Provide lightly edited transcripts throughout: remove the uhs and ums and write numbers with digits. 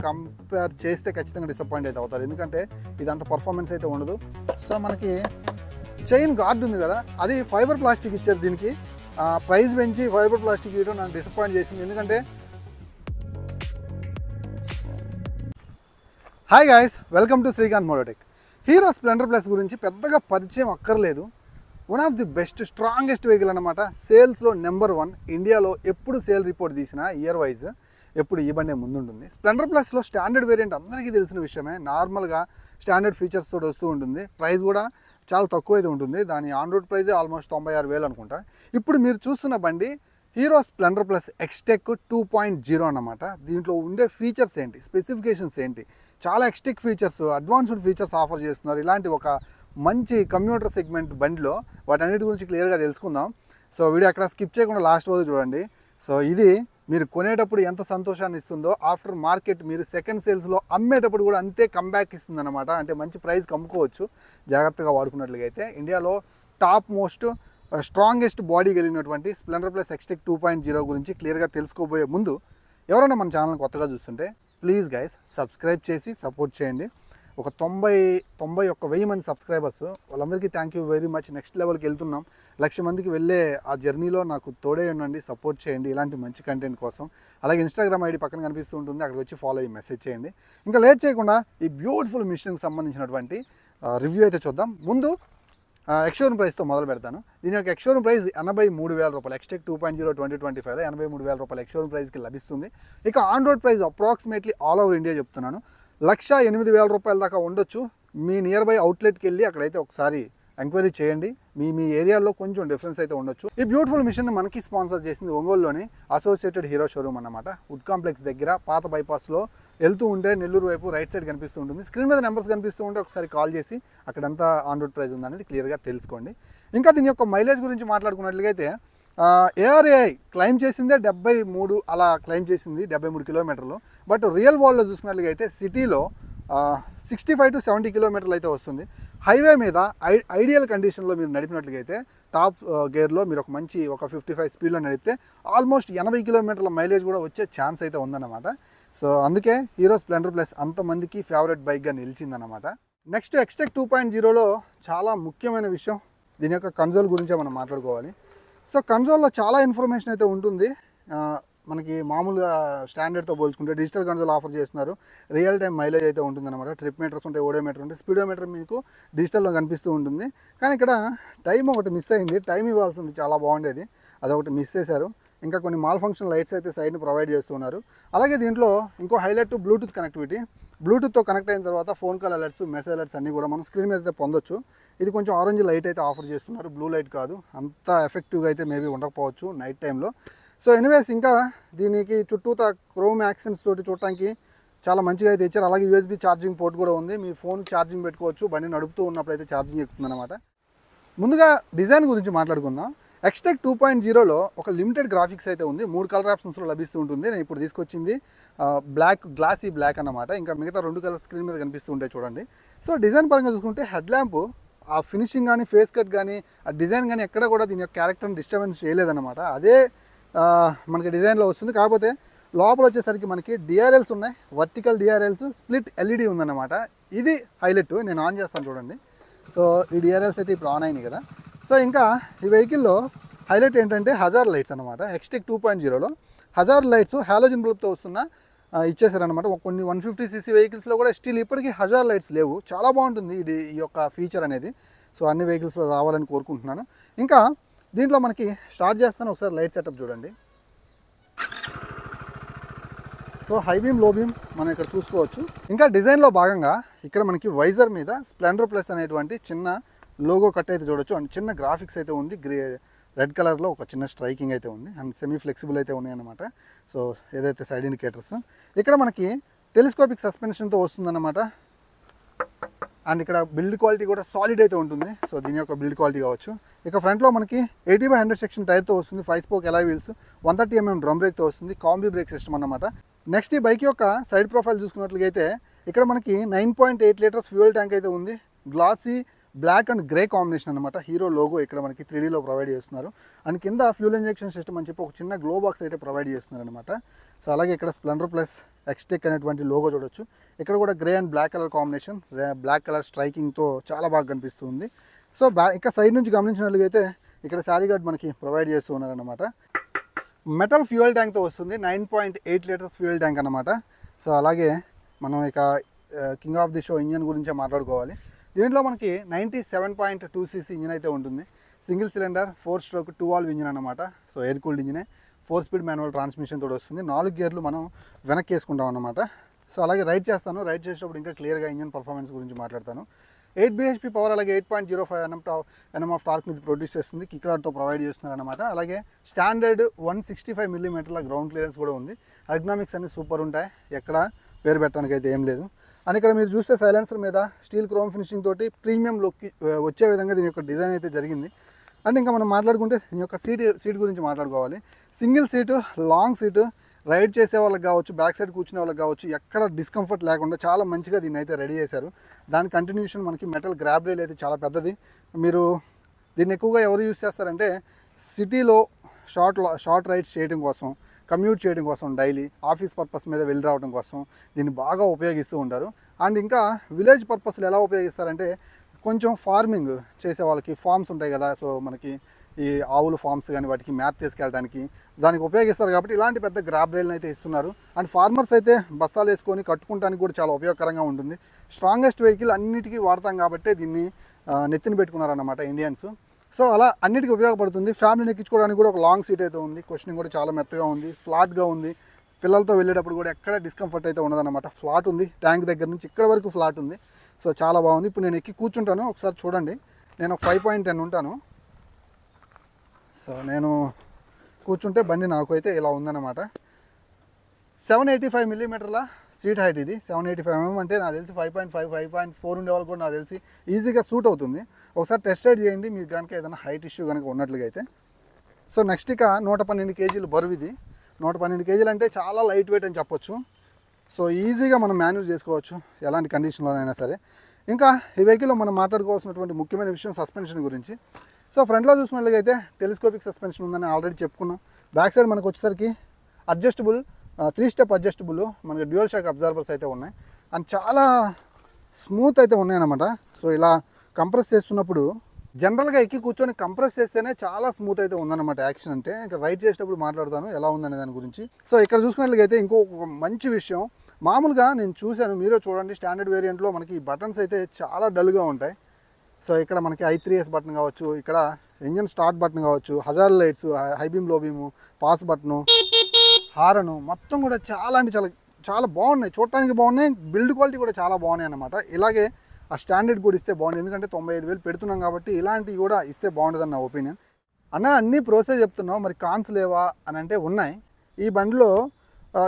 Compare చేస్తే ఖచ్చితంగా disappoint అయితే అవుతారు, ఎందుకంటే ఇదంత పర్ఫార్మెన్స్ అయితే ఉండదు. సో మనకి చైన్ గార్డ్ ఉంది కదా, అది ఫైబర్ ప్లాస్టిక్ ఇచ్చారు. దీనికి ప్రైస్ పెంచి ఫైబర్ ప్లాస్టిక్ ఇవ్వడం నాకు డిసప్పాయింట్ చేసింది. ఎందుకంటే hi guys, welcome to Srikanth Mototech. Hero Splendor plus గురించి పెద్దగా పరిచయం అక్కర్లేదు. One of the best strongest vehicle అనమాట. సేల్స్లో నెంబర్ 1. ఇండియాలో ఎప్పుడు సేల్ రిపోర్ట్ తీసినా ఇయర్ వైజ్ ఎప్పుడు ఈ బండే ముందుంటుంది. స్ప్లెండర్ ప్లస్లో స్టాండర్డ్ వేరియంట్ అందరికీ తెలిసిన విషయమే. నార్మల్గా స్టాండర్డ్ ఫీచర్స్ తోటి వస్తూ ఉంటుంది. ప్రైస్ కూడా చాలా తక్కువ అయితే ఉంటుంది. దాని ఆన్ రోడ్ ప్రైజే ఆల్మోస్ట్ 96,000 అనుకుంటా. ఇప్పుడు మీరు చూస్తున్న బండి హీరో స్ప్లెండర్ ప్లస్ ఎక్స్టెక్ 2.0 అన్నమాట. దీంట్లో ఉండే ఫీచర్స్ ఏంటి, స్పెసిఫికేషన్స్ ఏంటి, చాలా Xtec features, advanced features offer చేస్తున్నారు. ఇలాంటి ఒక మంచి కమ్యూటర్ సెగ్మెంట్ బండిలో వాటన్నిటి గురించి క్లియర్గా తెలుసుకుందాం. సో వీడియో అక్కడ స్కిప్ చేయకుండా లాస్ట్ వరకు చూడండి. సో ఇది మీరు కొనేటప్పుడు ఎంత సంతోషాన్ని ఇస్తుందో, ఆఫ్టర్ మార్కెట్ మీరు సెకండ్ సేల్స్లో అమ్మేటప్పుడు కూడా అంతే కంబ్యాక్ ఇస్తుంది అనమాట. అంటే మంచి ప్రైస్కి అమ్ముకోవచ్చు జాగ్రత్తగా వాడుకున్నట్లుగా అయితే. ఇండియాలో టాప్ మోస్ట్ స్ట్రాంగెస్ట్ బాడీ కలిగినటువంటి స్ప్లెండర్ ప్లస్ ఎక్స్టెక్ 2.0 గురించి క్లియర్గా తెలుసుకోబోయే ముందు ఎవరైనా మన ఛానల్ కొత్తగా చూస్తుంటే ప్లీజ్ గైస్ సబ్స్క్రైబ్ చేసి సపోర్ట్ చేయండి. ఒక 91,000 మంది సబ్స్క్రైబర్స్, వాళ్ళందరికీ thank you very much. Next లెవెల్కి వెళ్తున్నాం. 1,00,000 మందికి వెళ్ళే ఆ జర్నీలో నాకు తోడే ఉండండి, సపోర్ట్ చేయండి ఇలాంటి మంచి కంటెంట్ కోసం. అలాగే ఇన్స్టాగ్రామ్ ఐడి పక్కన కనిపిస్తూ ఉంటుంది, అక్కడికి వచ్చి ఫాలో అయ్యి మెసేజ్ చేయండి. ఇంకా లేట్ చేయకుండా ఈ బ్యూటిఫుల్ మిషన్కి సంబంధించినటువంటి రివ్యూ అయితే చూద్దాం. ముందు ఎక్స్షోరూమ్ ప్రైస్తో మొదలు పెడతాను. దీని యొక్క ఎక్స్షోరూమ్ ప్రైస్ 83,000 రూపాయలు. ఎక్స్టెక్ 2.0 2025లో 83,000 రూపాయలు ఎక్స్షోరూమ్ ప్రైస్కి లభిస్తుంది. ఇక on road price approximately all over India చెప్తున్నాను 1,08,000 రూపాయల దాకా ఉండొచ్చు. మీ నియర్ బై అవుట్లెట్కి వెళ్ళి అక్కడైతే ఒకసారి ఎంక్వైరీ చేయండి. మీ ఏరియాలో కొంచెం డిఫరెన్స్ అయితే ఉండొచ్చు. ఈ బ్యూటిఫుల్ మిషన్ మనకి స్పాన్సర్ చేసింది ఒంగోలులోని అసోసియేటెడ్ హీరో షోరూమ్ అన్నమాట. వుడ్ కాంప్లెక్స్ దగ్గర పాత బైపాస్లో వెళ్తూ ఉంటే నెల్లూరు వైపు రైట్ సైడ్ కనిపిస్తూ ఉంటుంది. స్క్రీన్ మీద నెంబర్స్ కనిపిస్తూ ఉంటే ఒకసారి కాల్ చేసి అక్కడంతా ఆన్ రోడ్ ప్రైస్ ఉందనేది క్లియర్గా తెలుసుకోండి. ఇంకా దీని యొక్క మైలేజ్ గురించి మాట్లాడుకున్నట్లయితే ఏఆర్ఏఐ క్లైమ్ చేసిందే 73 అలా క్లైమ్ చేసింది, 73 కిలోమీటర్లు. బట్ రియల్ వరల్డ్లో చూసుకున్నట్లయితే సిటీలో 65 to 70 కిలోమీటర్లు అయితే వస్తుంది. హైవే మీద ఐడియల్ కండిషన్లో మీరు నడిపినట్లయితే టాప్ గేర్లో మీరు ఒక మంచి 55 స్పీడ్లో నడిపితే ఆల్మోస్ట్ 80 కిలోమీటర్ల మైలేజ్ కూడా వచ్చే ఛాన్స్ అయితే ఉందన్నమాట. సో అందుకే హీరో స్ప్లెండర్ ప్లస్ అంతమందికి ఫేవరెట్ బైక్గా నిలిచిందన్నమాట. నెక్స్ట్ ఎక్స్టెక్ 2.0లో చాలా ముఖ్యమైన విషయం దీని యొక్క కన్సోల్ గురించే మనం మాట్లాడుకోవాలి. సో కన్సోల్లో చాలా ఇన్ఫర్మేషన్ అయితే ఉంటుంది. మనకి మామూలుగా స్టాండర్డ్తో పోల్చుకుంటే డిజిటల్ కన్సోల్ ఆఫర్ చేస్తున్నారు. రియల్ టైం మైలేజ్ అయితే ఉంటుందన్నమాట. ట్రిప్ మీటర్స్ ఉంటాయి, ఓడోమీటర్ ఉంటాయి, స్పీడోమీటర్ మీకు డిజిటల్లో కనిపిస్తూ ఉంటుంది. కానీ ఇక్కడ టైం ఒకటి మిస్ అయింది. టైం ఇవ్వాల్సింది చాలా బాగుండేది, అదొకటి మిస్ చేశారు. ఇంకా కొన్ని మాల్ ఫంక్షన్ లైట్స్ అయితే సైడ్ని ప్రొవైడ్ చేస్తున్నారు. అలాగే దీంట్లో ఇంకో హైలైట్ బ్లూటూత్ కనెక్టివిటీ. బ్లూటూత్తో కనెక్ట్ అయిన తర్వాత phone call alerts, message alerts అన్నీ కూడా మనం స్క్రీన్ మీద అయితే పొందొచ్చు. ఇది కొంచెం ఆరెంజ్ లైట్ అయితే ఆఫర్ చేస్తున్నారు, బ్లూ లైట్ కాదు. అంత ఎఫెక్టివ్గా అయితే మేబీ ఉండకపోవచ్చు నైట్ టైంలో. సో ఎనీవేస్ ఇంకా దీనికి చుట్టూతా క్రోమ్ యాక్సెంట్స్ తోటి చూడటానికి చాలా మంచిగా అయితే ఇచ్చారు. అలాగే యూఎస్బీ ఛార్జింగ్ పోర్ట్ కూడా ఉంది. మీ ఫోన్ ఛార్జింగ్ పెట్టుకోవచ్చు, బండి నడుపుతూ ఉన్నప్పుడు అయితే ఛార్జింగ్ ఎక్కుతుంది అనమాట. ముందుగా డిజైన్ గురించి మాట్లాడుకుందాం. ఎక్స్టెక్ 2.0లో ఒక లిమిటెడ్ గ్రాఫిక్స్ అయితే ఉంది. 3 కలర్ ఆప్షన్స్లో లభిస్తూ ఉంటుంది. నేను ఇప్పుడు తీసుకొచ్చింది బ్లాక్, గ్లాసీ బ్లాక్ అన్నమాట. ఇంకా మిగతా 2 కలర్ స్క్రీన్ మీద కనిపిస్తూ ఉంటాయి చూడండి. సో డిజైన్ పరంగా చూసుకుంటే హెడ్ ల్యాంప్, ఆ ఫినిషింగ్ కానీ, ఫేస్ కట్ కానీ, ఆ డిజైన్ కానీ ఎక్కడ కూడా దీని యొక్క క్యారెక్టర్ని డిస్టర్బెన్స్ చేయలేదన్నమాట. అదే మనకి డిజైన్లో వస్తుంది. కాకపోతే లోపల వచ్చేసరికి మనకి డిఆర్ఎల్స్ ఉన్నాయి, వర్టికల్ డిఆర్ఎల్స్, స్ప్లిట్ ఎల్ఈడి ఉందన్నమాట. ఇది హైలైట్. నేను ఆన్ చేస్తాను చూడండి. సో ఈ డిఆర్ఎల్స్ అయితే ఇప్పుడు ఆన్ అయినాయి కదా. సో ఇంకా ఈ వెహికల్లో హైలైట్ ఏంటంటే హజార్ లైట్స్ అనమాట. ఎక్స్టెక్ 2.0లో హజార్ లైట్స్ హాలోజన్ బల్బ్తో వస్తున్న ఇచ్చేసారనమాట. కొన్ని 150cc వెహికల్స్లో కూడా స్టిల్ ఇప్పటికీ హజార్ లైట్స్ లేవు. చాలా బాగుంటుంది ఈ యొక్క ఫీచర్ అనేది. సో అన్ని వెహికల్స్లో రావాలని కోరుకుంటున్నాను. ఇంకా దీంట్లో మనకి స్టార్ట్ చేస్తాను, ఒకసారి లైట్ సెటప్ చూడండి. సో హై బీమ్, లో బీమ్ మనం ఇక్కడ చూసుకోవచ్చు. ఇంకా డిజైన్లో భాగంగా ఇక్కడ మనకి వైజర్ మీద స్ప్లెండర్ ప్లస్ అనేటువంటి చిన్న లోగో కట్ అయితే చూడొచ్చు. అండ్ చిన్న గ్రాఫిక్స్ అయితే ఉంది, రెడ్ కలర్లో ఒక చిన్న స్ట్రైకింగ్ అయితే ఉంది. అండ్ సెమీ ఫ్లెక్సిబుల్ అయితే ఉన్నాయన్నమాట. సో ఏదైతే సైడ్ ఇండికేటర్స్, ఇక్కడ మనకి టెలిస్కోపిక్ సస్పెన్షన్తో వస్తుందన్నమాట. అండ్ ఇక్కడ బిల్డ్ క్వాలిటీ కూడా సాలిడ్ అయితే ఉంటుంది. సో దీని యొక్క బిల్డ్ క్వాలిటీ కావచ్చు. ఇక ఫ్రంట్లో మనకి 80/100 సెక్షన్ టైర్తో వస్తుంది. 5 spoke alloy wheels, 130 mm drum బ్రేక్తో వస్తుంది. కాంబీ బ్రేక్ సిస్టమ్ అన్నమాట. నెక్స్ట్ ఈ బైక్ యొక్క సైడ్ ప్రొఫైల్ చూసుకున్నట్లయితే ఇక్కడ మనకి 9.8 లీటర్స్ ఫ్యూయల్ ట్యాంక్ అయితే ఉంది. Glossy black and grey combination అనమాట. హీరో లోగో ఇక్కడ మనకి 3Dలో ప్రొవైడ్ చేస్తున్నారు. అండ్ కింద ఫ్యూల్ ఇంజెక్షన్ సిస్టమ్ అని చెప్పి ఒక చిన్న గ్లో బాక్స్ అయితే ప్రొవైడ్ చేస్తున్నారు అనమాట. సో అలాగే ఇక్కడ స్ప్లెండర్ ప్లస్ ఎక్స్టెక్ అనేటువంటి లోగో చూడొచ్చు. ఇక్కడ కూడా grey and black colour combination, black colour స్ట్రైకింగ్తో చాలా బాగా కనిపిస్తుంది. సో ఇంకా సైడ్ నుంచి గమనించినట్లయితే ఇక్కడ శారీ గార్డ్ మనకి ప్రొవైడ్ చేస్తూ ఉన్నారనమాట. మెటల్ ఫ్యూయల్ ట్యాంక్తో వస్తుంది. 9.8 లీటర్స్ ఫ్యూయల్ ట్యాంక్ అనమాట. సో అలాగే మనం ఇక king of the show engine గురించే మాట్లాడుకోవాలి. దీంట్లో మనకి 97.2 cc ఇంజిన్ అయితే ఉంటుంది. Single cylinder 4 stroke 2 valve engine అనమాట. సో ఎయిర్ కూల్డ్ ఇంజినే, 4 స్పీడ్ మాన్యువల్ ట్రాన్స్మిషన్ తోటి వస్తుంది. 4 గేర్లు మనం వెనక్కి వేసుకుంటాం అనమాట. సో అలాగే రైడ్ చేస్తాను. రైడ్ చేసేటప్పుడు ఇంకా క్లియర్గా ఇంజిన్ పర్ఫార్మెన్స్ గురించి మాట్లాడతాను. 8 bhp పవర్, అలాగే 8.05 Nm ఆఫ్ టార్క్ ఇది ప్రొడ్యూస్ చేస్తుంది. కిక్ రాడ్తో ప్రొవైడ్ చేస్తున్నారు అనమాట. అలాగే స్టాండర్డ్ 165 mm గ్రౌండ్ క్లియరెన్స్ కూడా ఉంది. ఎర్గనామిక్స్ అన్ని సూపర్ ఉంటాయి, ఎక్కడ పేరు పెట్టడానికి అయితే ఏం లేదు. అండ్ ఇక్కడ మీరు చూస్తే సైలెన్సర్ మీద స్టీల్ క్రోమ్ ఫినిషింగ్ తోటి ప్రీమియం లుక్ వచ్చే విధంగా దీని యొక్క డిజైన్ అయితే జరిగింది. అండ్ ఇంకా మనం మాట్లాడుకుంటే దీని యొక్క సీట్ గురించి మాట్లాడుకోవాలి. Single seat, long seat, ride చేసే వాళ్ళకి కావచ్చు, బ్యాక్ సైడ్ కూర్చునే వాళ్ళకి కావచ్చు, ఎక్కడ డిస్కంఫర్ట్ లేకుండా చాలా మంచిగా దీన్ని అయితే రెడీ చేశారు. దాని కంటిన్యూషన్ మనకి మెటల్ గ్రాబ్ రైల్ అయితే చాలా పెద్దది. మీరు దీన్ని ఎక్కువగా ఎవరు యూస్ చేస్తారంటే సిటీలో షార్ట్ రైడ్స్ చేయడం కోసం, కమ్యూట్ చేయడం కోసం, డైలీ ఆఫీస్ పర్పస్ మీద వెళ్ళి రావడం కోసం దీన్ని బాగా ఉపయోగిస్తూ ఉంటారు. అండ్ ఇంకా విలేజ్ పర్పస్లో ఎలా ఉపయోగిస్తారంటే కొంచెం ఫార్మింగ్ చేసే వాళ్ళకి ఫార్మ్స్ ఉంటాయి కదా, సో మనకి ఈ ఆవులు ఫార్మ్స్ కానీ వాటికి మ్యాథ్ తీసుకెళ్ళడానికి దానికి ఉపయోగిస్తారు. కాబట్టి ఇలాంటి పెద్ద గ్రాబ్ రైల్ని అయితే ఇస్తున్నారు. అండ్ ఫార్మర్స్ అయితే బస్తాలు వేసుకొని కట్టుకుంటానికి కూడా చాలా ఉపయోగకరంగా ఉంటుంది. స్ట్రాంగెస్ట్ వెహికల్ అన్నిటికీ వాడతాం కాబట్టి దీన్ని నెత్తిన పెట్టుకున్నారన్నమాట ఇండియన్స్. సో అలా అన్నిటికీ ఉపయోగపడుతుంది. ఫ్యామిలీని ఎక్కించుకోవడానికి కూడా ఒక లాంగ్ సీట్ అయితే ఉంది. క్వశ్చనింగ్ కూడా చాలా మెత్తగా ఉంది, ఫ్లాట్గా ఉంది. పిల్లలతో వెళ్ళేటప్పుడు కూడా ఎక్కడ డిస్కంఫర్ట్ అయితే ఉండదన్నమాట. ఫ్లాట్ ఉంది, ట్యాంక్ దగ్గర నుంచి ఇక్కడ వరకు ఫ్లాట్ ఉంది. సో చాలా బాగుంది. ఇప్పుడు నేను ఎక్కి కూర్చుంటాను, ఒకసారి చూడండి. నేను ఒక 5.10 ఉంటాను. సో నేను కూర్చుంటే బండి నాకు అయితే ఇలా ఉందన్నమాట. 785 mm సీట్ హైట్ ఇది. 785 mm అంటే నాకు తెలిసి 5.5, 5.4 ఉండే వాళ్ళు కూడా నాకు తెలిసి ఈజీగా సూట్ అవుతుంది. ఒకసారి టెస్ట్ రైడ్ చేయండి మీకు కనుక ఏదైనా హైట్ ఇష్యూ కనుక ఉన్నట్లుగా అయితే. సో నెక్స్ట్ ఇక 112 kg బరువు ఇది. 112 kg అంటే చాలా లైట్ వెయిట్ అని చెప్పొచ్చు. సో ఈజీగా మనం మేనేజ్ చేసుకోవచ్చు ఎలాంటి కండిషన్లోనైనా సరే. ఇంకా ఈ వెహికల్లో మనం మాట్లాడుకోవాల్సినటువంటి ముఖ్యమైన విషయం సస్పెన్షన్ గురించి. సో ఫ్రంట్లో చూసుకున్నట్లయితే టెలిస్కోపిక్ సస్పెన్షన్ ఉందని ఆల్రెడీ చెప్పుకున్నాం. బ్యాక్ సైడ్ మనకు వచ్చేసరికి అడ్జస్టబుల్ 3 స్టెప్ అడ్జస్టబుల్ మనకి డ్యూయల్ షాక్ అబ్జార్బర్స్ అయితే ఉన్నాయి. అండ్ చాలా స్మూత్ అయితే ఉన్నాయన్నమాట. సో ఇలా కంప్రెస్ చేస్తున్నప్పుడు జనరల్గా ఎక్కి కూర్చొని కంప్రెస్ చేస్తేనే చాలా స్మూత్ అయితే ఉందన్నమాట యాక్షన్ అంటే. ఇంకా రైడ్ చేసేటప్పుడు మాట్లాడతాను ఎలా ఉందనే దాని గురించి. సో ఇక్కడ చూసుకున్నట్లయితే ఇంకొక మంచి విషయం, మామూలుగా నేను చూశాను, మీరే చూడండి, స్టాండర్డ్ వేరియంట్లో మనకి బటన్స్ అయితే చాలా డల్గా ఉంటాయి. సో ఇక్కడ మనకి I3S బటన్ కావచ్చు, ఇక్కడ ఇంజన్ స్టార్ట్ బటన్ కావచ్చు, హజార్ లైట్స్, హై బీమ్, లో బీము, పాస్ బటను, హారను మొత్తం కూడా చాలా అంటే చాలా బాగున్నాయి. చూడటానికి బాగున్నాయి, బిల్డ్ క్వాలిటీ కూడా చాలా బాగున్నాయి అన్నమాట. ఇలాగే ఆ స్టాండర్డ్ కూడా ఇస్తే బాగుంది. ఎందుకంటే 95,000 పెడుతున్నాం కాబట్టి ఇలాంటివి కూడా ఇస్తే బాగుంటుందని నా ఒపీనియన్. అన్న అన్ని ప్రోసెస్ చెప్తున్నావు, మరి కాన్స్ లేవా అని అంటే ఉన్నాయి. ఈ బండిలో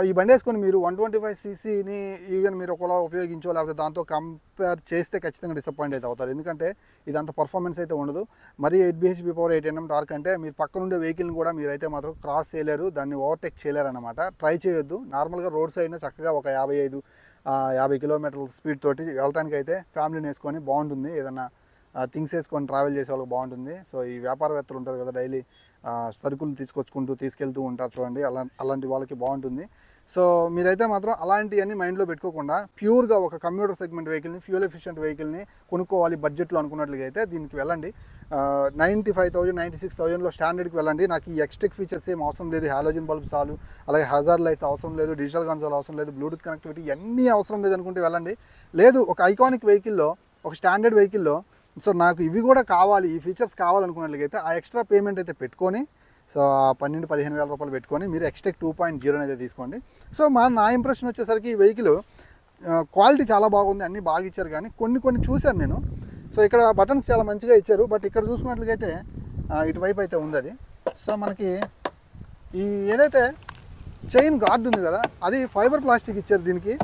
ఈ బండి వేసుకొని మీరు 125 ccని ఈవెన్ మీరు ఒకలా ఉపయోగించో లేకపోతే దాంతో కంపేర్ చేస్తే ఖచ్చితంగా డిసప్పాయింట్ అయితే అవుతారు. ఎందుకంటే ఇదంత పర్ఫార్మెన్స్ అయితే ఉండదు. మరి 8 bhp పవర్, 8 Nm టార్క్ అంటే మీరు పక్కనుండే వెహికల్ని కూడా మీరైతే మాత్రం క్రాస్ చేయలేరు, దాన్ని ఓవర్టేక్ చేయలేరు అనమాట. ట్రై చేయొద్దు. నార్మల్గా రోడ్ సైడ్న చక్కగా ఒక 50 కిలోమీటర్ల స్పీడ్ తోటి వెళ్ళడానికి అయితే ఫ్యామిలీని వేసుకొని బాగుంటుంది. ఏదన్నా థింగ్స్ వేసుకొని ట్రావెల్ చేసే వాళ్ళకి బాగుంటుంది. సో ఈ వ్యాపారవేత్తలు ఉంటారు కదా, డైలీ సరుకులు తీసుకెళ్తూ ఉంటారు చూడండి, అలాంటి వాళ్ళకి బాగుంటుంది. సో మీరైతే మాత్రం అలాంటివన్నీ మైండ్లో పెట్టుకోకుండా ప్యూర్గా ఒక కంప్యూటర్ సెగ్మెంట్ వెహికల్ని, ఫ్యూయల్ ఎఫిషియెంట్ వెహికల్ని కొనుక్కోవాలి బడ్జెట్లో అనుకున్నట్లుగా అయితే దీనికి వెళ్ళండి. 95,000, 96,000లో స్టాండర్డ్కి వెళ్ళండి. నాకు ఈ ఎక్స్టెక్ ఫీచర్స్ ఏం అవసరం లేదు. హాలోజన్ బల్బ్ చాలు, అలాగే హజార్ లైట్స్ అవసరం లేదు, డిజిటల్ కన్సోల్ అవసరం లేదు, బ్లూటూత్ కనెక్టివిటీ అన్నీ అవసరం లేదు అనుకుంటే వెళ్ళండి. లేదు ఒక ఐకానిక్ వెహికల్లో, ఒక స్టాండర్డ్ వెహికల్లో సో నాకు ఇవి కూడా కావాలి, ఈ ఫీచర్స్ కావాలనుకున్నట్లయితే ఆ ఎక్స్ట్రా పేమెంట్ అయితే పెట్టుకొని, సో 12-15 వేల రూపాయలు పెట్టుకొని మీరు ఎక్స్టెక్ 2.0 అయితే తీసుకోండి. సో నా ఇంప్రెషన్ వచ్చేసరికి ఈ వెహికల్ క్వాలిటీ చాలా బాగుంది, అన్నీ బాగా ఇచ్చారు. కానీ కొన్ని చూశాను నేను. సో ఇక్కడ బటన్స్ చాలా మంచిగా ఇచ్చారు, బట్ ఇక్కడ చూసుకున్నట్లయితే ఇటువైపు అయితే ఉంది అది. సో మనకి ఈ ఏదైతే చైన్ గార్డ్ ఉంది కదా, అది ఫైబర్ ప్లాస్టిక్ ఇచ్చారు. దీనికి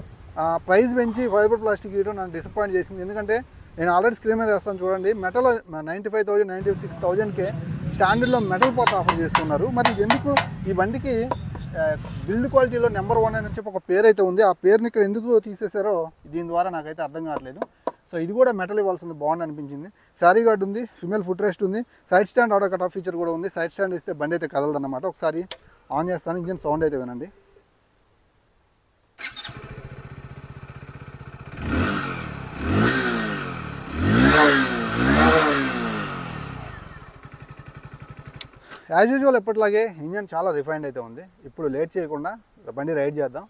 ప్రైస్ పెంచి ఫైబర్ ప్లాస్టిక్ ఇవ్వడం నన్ను డిసప్పాయింట్ చేసింది. ఎందుకంటే నేను ఆల్రెడీ స్క్రీన్ మీద వేస్తాను చూడండి, మెటల్ 95,000, 96,000కే స్టాండర్డ్లో మెటల్ పార్ట్ ఆఫర్ చేస్తున్నారు. మరి ఎందుకు ఈ బండికి బిల్డ్ క్వాలిటీలో నెంబర్ 1 అని చెప్పి ఒక పేరు అయితే ఉంది, ఆ పేరుని ఇక్కడ ఎందుకు తీసేశారో దీని ద్వారా నాకైతే అర్థం కావట్లేదు. సో ఇది కూడా మెటల్ ఇవ్వాల్సింది, బాగుంది అనిపించింది. శారీ గార్డ్ ఉంది, ఫిమేల్ ఫుట్ రెస్ట్ ఉంది, side stand auto cut off feature కూడా ఉంది. సైడ్ స్టాండ్ ఇస్తే బండి అయితే కదలదన్నమాట. ఒకసారి ఆన్ చేస్తాను, ఇంజిన్ సౌండ్ అయితే వినండి. యాజ్ యూజువల్ ఎప్పటిలాగే ఇంజన్ చాలా రిఫైన్డ్ అయితే ఉంది. ఇప్పుడు లేట్ చేయకుండా బండి రైడ్ చేద్దాం.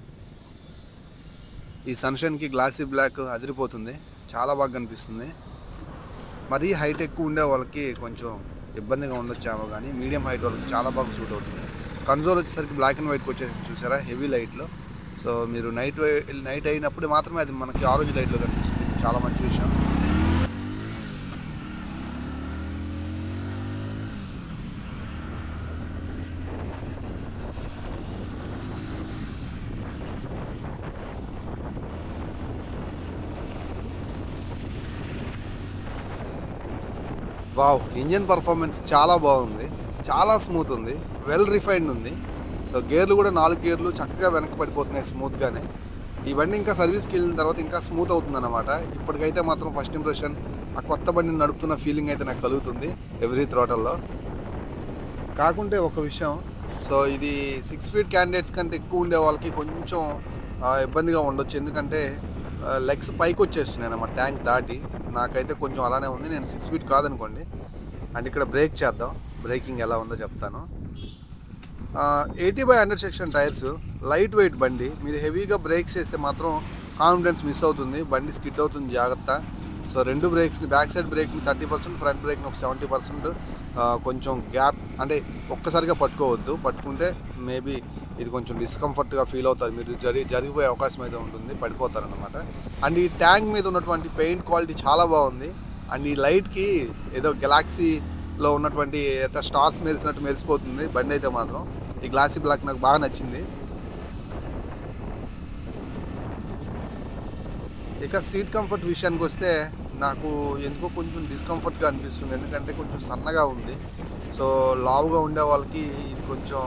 ఈ సన్షైన్కి గ్లాసీ బ్లాక్ అదిరిపోతుంది, చాలా బాగా కనిపిస్తుంది. మరీ హైట్ ఎక్కువ ఉండే వాళ్ళకి కొంచెం ఇబ్బందిగా ఉండొచ్చామో, కానీ మీడియం హైట్ వాళ్ళకి చాలా బాగా సూట్ అవుతుంది. కన్సోల్ వచ్చేసరికి బ్లాక్ అండ్ వైట్కి వచ్చేసి చూసారా, హెవీ లైట్లో. సో మీరు నైట్ అయినప్పుడు మాత్రమే అది మనకి ఆరెంజ్ లైట్లో కనిపిస్తుంది, చాలా మంచి విషయం. వావ్, ఇంజన్ పర్ఫార్మెన్స్ చాలా బాగుంది, చాలా స్మూత్ ఉంది, వెల్ రిఫైన్డ్ ఉంది. సో గేర్లు కూడా 4 గేర్లు చక్కగా వెనక్కి పడిపోతున్నాయి స్మూత్గానే. ఈ బండి ఇంకా సర్వీస్కి వెళ్ళిన తర్వాత ఇంకా స్మూత్ అవుతుంది అన్నమాట. ఇప్పటికైతే మాత్రం ఫస్ట్ ఇంప్రెషన్ ఆ కొత్త బండిని నడుపుతున్న ఫీలింగ్ అయితే నాకు కలుగుతుంది ఎవ్రీ థ్రోటల్లో. కాకుంటే ఒక విషయం, సో ఇది 6 ఫీట్ క్యాండిడేట్స్ కంటే ఎక్కువ ఉండే వాళ్ళకి కొంచెం ఇబ్బందిగా ఉండొచ్చు, ఎందుకంటే లెగ్స్ పైకి వచ్చేస్తున్నాయి అన్నమాట ట్యాంక్ దాటి. నాకైతే కొంచెం అలానే ఉంది, నేను 6 ఫీట్ కాదనుకోండి. అండ్ ఇక్కడ బ్రేక్ చేద్దాం, బ్రేకింగ్ ఎలా ఉందో చెప్తాను. 80/100 సెక్షన్ టైర్స్, లైట్ వెయిట్ బండి. మీరు హెవీగా బ్రేక్స్ వేస్తే మాత్రం కాన్ఫిడెన్స్ మిస్ అవుతుంది, బండి స్కిడ్ అవుతుంది, జాగ్రత్త. సో 2 బ్రేక్స్ని, బ్యాక్ సైడ్ బ్రేక్ని 30%, ఫ్రంట్ బ్రేక్ని ఒక 70%, కొంచెం గ్యాప్ అంటే ఒక్కసారిగా పట్టుకోవద్దు. పట్టుకుంటే మేబీ ఇది కొంచెం డిస్కంఫర్ట్గా ఫీల్ అవుతారు, మీరు జరిగిపోయే అవకాశం అయితే ఉంటుంది, పడిపోతారనమాట. అండ్ ఈ ట్యాంక్ మీద ఉన్నటువంటి పెయింట్ క్వాలిటీ చాలా బాగుంది. అండ్ ఈ లైట్కి ఏదో గెలాక్సీలో ఉన్నటువంటి స్టార్స్ మెరిసినట్టు మెరిసిపోతుంది బండి అయితే మాత్రం. ఈ గ్లాసీ బ్లాక్ నాకు బాగా నచ్చింది. ఇక సీట్ కంఫర్ట్ విషయానికి వస్తే నాకు ఎందుకో కొంచెం డిస్కంఫర్ట్గా అనిపిస్తుంది, ఎందుకంటే కొంచెం సన్నగా ఉంది. సో లావుగా ఉండే వాళ్ళకి ఇది కొంచెం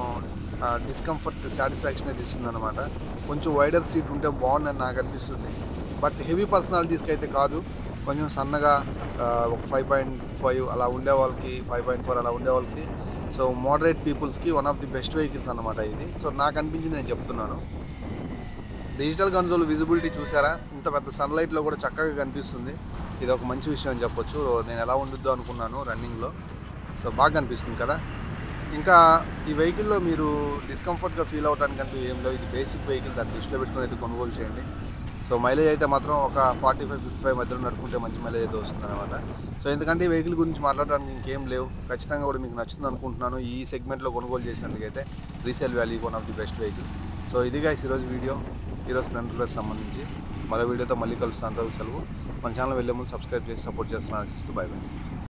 డిస్కంఫర్ట్ సాటిస్ఫాక్షన్ అయితే ఇస్తుంది అనమాట. కొంచెం వైడర్ సీట్ ఉంటే బాగుందని నాకు అనిపిస్తుంది. బట్ హెవీ పర్సనాలిటీస్కి అయితే కాదు, కొంచెం సన్నగా ఒక 5.5 అలా ఉండే వాళ్ళకి, 5.4 అలా ఉండే వాళ్ళకి, సో మోడరేట్ పీపుల్స్కి one of the best vehicles అనమాట ఇది. సో నాకు అనిపించింది, నేను చెప్తున్నాను. డిజిటల్ కన్సోల్ విజిబిలిటీ చూసారా, ఇంత పెద్ద సన్లైట్లో కూడా చక్కగా కనిపిస్తుంది. ఇది ఒక మంచి విషయం అని చెప్పొచ్చు. నేను ఎలా ఉండిద్దో అనుకున్నాను రన్నింగ్లో, సో బాగా కనిపిస్తుంది కదా. ఇంకా ఈ వెహికల్లో మీరు డిస్కంఫర్ట్గా ఫీల్ అవడానికంటూ ఏం లేవు, ఇది బేసిక్ వెహికల్, దాన్ని దృష్టిలో పెట్టుకుని అయితే కొనుగోలు చేయండి. సో మైలేజ్ అయితే మాత్రం ఒక 45-55 మధ్యలో నడుపుకుంటే మంచి మైలేజ్ అయితే వస్తుంది అనమాట. సో ఎందుకంటే ఈ వెహికల్ గురించి మాట్లాడడానికి ఇంకేం లేవు, ఖచ్చితంగా కూడా మీకు నచ్చుతుంది అనుకుంటున్నాను. ఈ సెగ్మెంట్లో కొనుగోలు చేసినట్టుగైతే resale value one of the best vehicle. So ఇది గైస్ ఈరోజు వీడియో, ఈరోజు స్ప్లెండర్ ప్లస్ సంబంధించి. మరో వీడియోతో మళ్ళీ కలుస్తాను, అంతవరకు సెలవు. మన ఛానల్ వెళ్ళే ముందు సబ్స్క్రైబ్ చేసి సపోర్ట్ చేస్తున్నాను ఆశిస్తూ. By by.